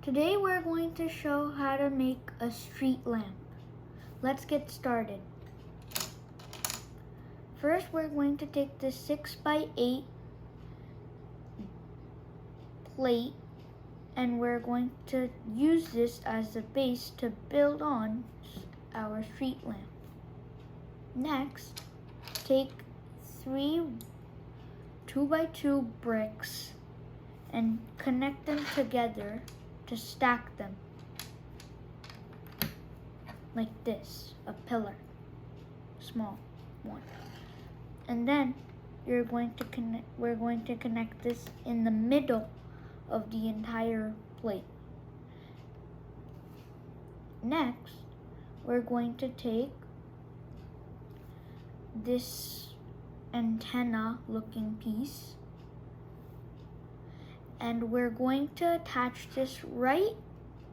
Today we're going to show how to make a street lamp. Let's get started. First, we're going to take this 6x8 plate and we're going to use this as the base to build on our street lamp. Next, take 3 2x2 bricks and connect them together to stack them like this, a pillar, small one. And then we're going to connect this in the middle of the entire plate. Next, we're going to take this antenna looking piece and we're going to attach this right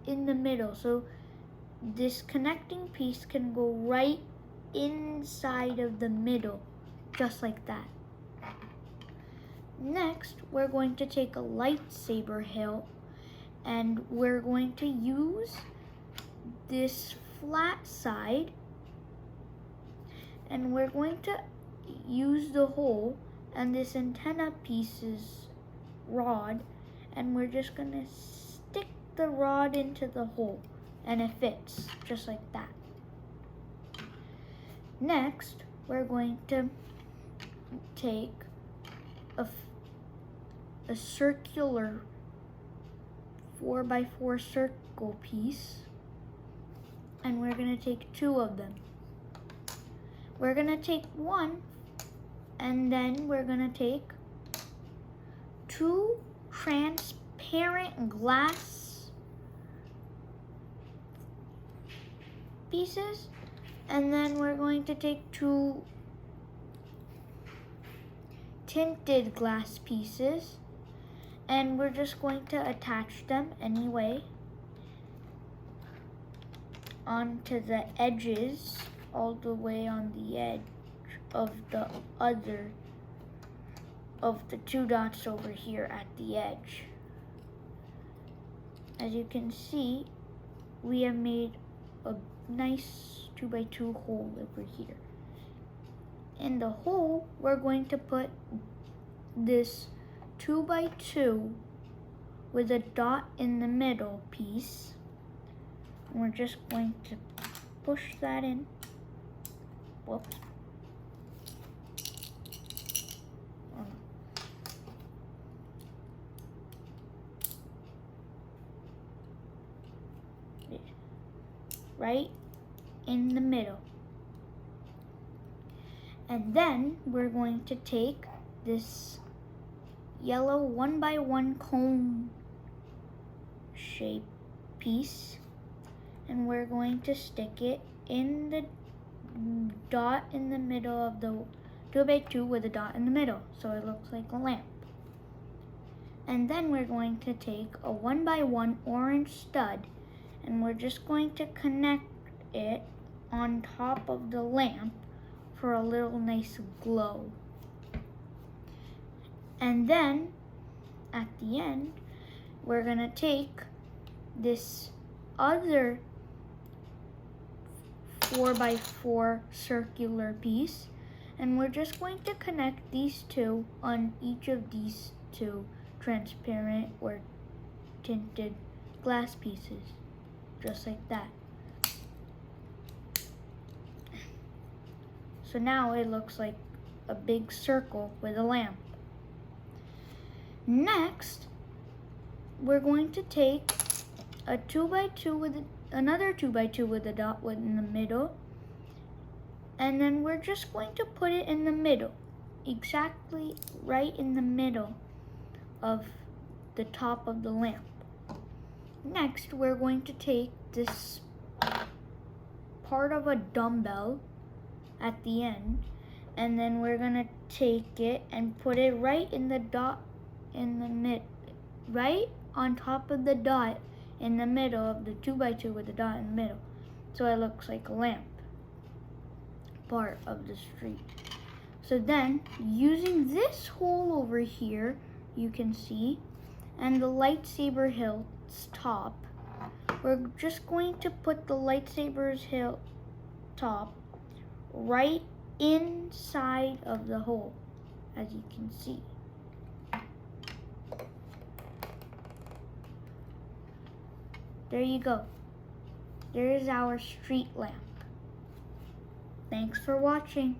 in the middle, so this connecting piece can go right inside of the middle, just like that. Next, we're going to take a lightsaber hilt and we're going to use this flat side and we're going to use the hole and this antenna piece's rod, and we're just going to stick the rod into the hole and it fits just like that. Next, we're going to take a circular 4x4 circle piece and we're going to take 2 of them. We're going to take one and then we're going to take 2 transparent glass pieces, and then we're going to take 2 tinted glass pieces and we're just going to attach them anyway onto the edges, all the way on the edge of the 2 dots over here at the edge. As you can see, we have made a nice 2x2 hole over here. In the hole, we're going to put this 2x2 with a dot in the middle piece. And we're just going to push that in. Whoops. Right in the middle. And then we're going to take this yellow 1x1 cone shape piece and we're going to stick it in the dot in the middle of the 2x2 with a dot in the middle, so it looks like a lamp. And then we're going to take a 1x1 orange stud and we're just going to connect it on top of the lamp for a little nice glow. And then at the end, we're gonna take this other 4x4 circular piece and we're just going to connect these 2 on each of these 2 transparent or tinted glass pieces, just like that. So now it looks like a big circle with a lamp. Next, we're going to take a 2x2 with another 2x2 with a dot in the middle, and then we're just going to put it in the middle, exactly right in the middle of the top of the lamp. Next, we're going to take this part of a dumbbell at the end, and then we're gonna take it and put it right in the dot in the right on top of the dot in the middle of the 2x2 with the dot in the middle, so it looks like a lamp part of the street. So then, using this hole over here, you can see, and the lightsaber hilt's top. We're just going to put the lightsaber's hilt top right inside of the hole, as you can see. There you go. There is our street lamp. Thanks for watching.